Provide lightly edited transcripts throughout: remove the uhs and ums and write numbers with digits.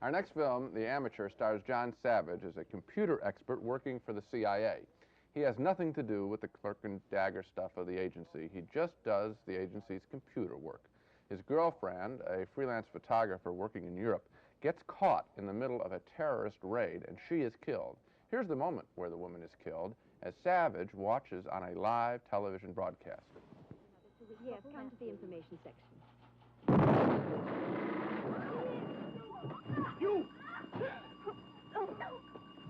Our next film, The Amateur, stars John Savage as a computer expert working for the CIA. He has nothing to do with the clerk and dagger stuff of the agency. He just does the agency's computer work. His girlfriend, a freelance photographer working in Europe, gets caught in the middle of a terrorist raid, and she is killed. Here's the moment where the woman is killed as Savage watches on a live television broadcast. Yes, come to the information section. You!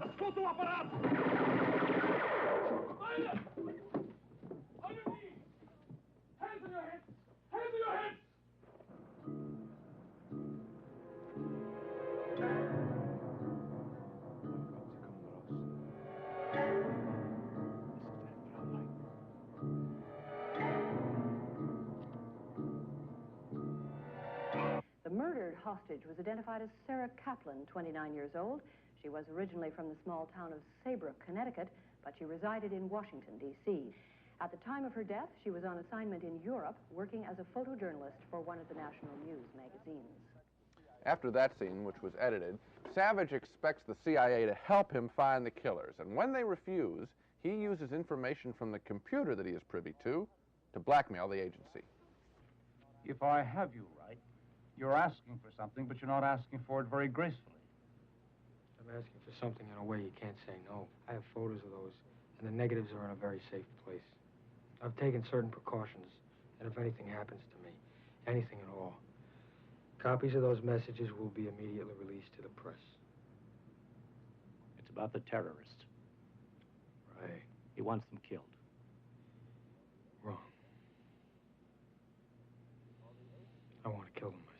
Ascolta un apparato! On your knees! Hands on your heads! Hands on your heads! The murdered hostage was identified as Sarah Kaplan, 29 years old. She was originally from the small town of Saybrook, Connecticut, but she resided in Washington, D.C. At the time of her death, she was on assignment in Europe, working as a photojournalist for one of the National News magazines. After that scene, which was edited, Savage expects the CIA to help him find the killers, and when they refuse, he uses information from the computer that he is privy to blackmail the agency. If I have you right, you're asking for something, but you're not asking for it very gracefully. I'm asking for something in a way you can't say no. I have photos of those, and the negatives are in a very safe place. I've taken certain precautions, and if anything happens to me, anything at all, copies of those messages will be immediately released to the press. It's about the terrorist. Right. He wants them killed. Wrong. I want to kill them myself.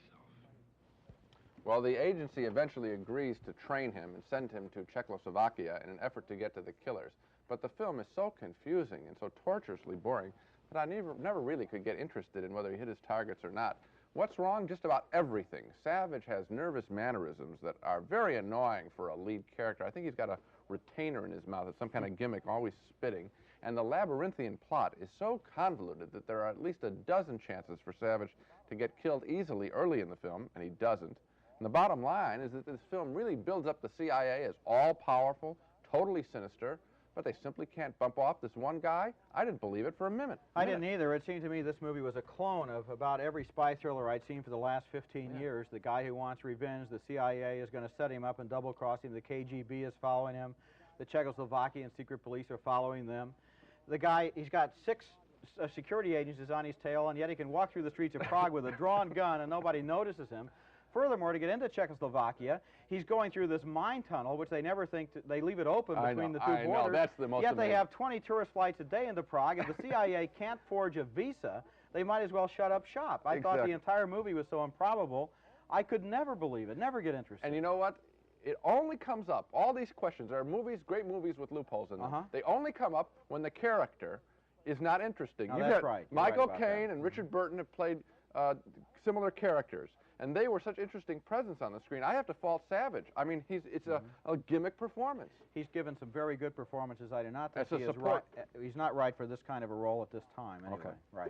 Well, the agency eventually agrees to train him and send him to Czechoslovakia in an effort to get to the killers. But the film is so confusing and so torturously boring that I never really could get interested in whether he hit his targets or not. What's wrong? Just about everything. Savage has nervous mannerisms that are very annoying for a lead character. I think he's got a retainer in his mouth. It's some kind of gimmick, always spitting. And the labyrinthian plot is so convoluted that there are at least a dozen chances for Savage to get killed easily early in the film, and he doesn't. And the bottom line is that this film really builds up the CIA as all-powerful, totally sinister, but they simply can't bump off this one guy. I didn't believe it for a minute. I didn't either. It seemed to me this movie was a clone of about every spy thriller I'd seen for the last 15 years. The guy who wants revenge, the CIA is going to set him up and double-cross him. The KGB is following him. The Czechoslovakian secret police are following them. The guy, he's got 6 security agencies on his tail, and yet he can walk through the streets of Prague with a drawn gun and nobody notices him. Furthermore, to get into Czechoslovakia, he's going through this mine tunnel, which they never think they leave it open between the two borders. I know, that's the most Yet they have 20 tourist flights a day into Prague, and the CIA can't forge a visa. They might as well shut up shop. I thought the entire movie was so improbable, I could never believe it, never get interested. And you know what? It only comes up, all these questions, there are movies, great movies with loopholes in them. They only come up when the character is not interesting. Now, that's right. Michael Caine and Richard Burton have played similar characters, and they were such interesting presence on the screen. I have to fault Savage. I mean, it's a gimmick performance. He's given some very good performances. I do not think As a he is right. He's not right for this kind of a role at this time. Anyway. Okay. Right.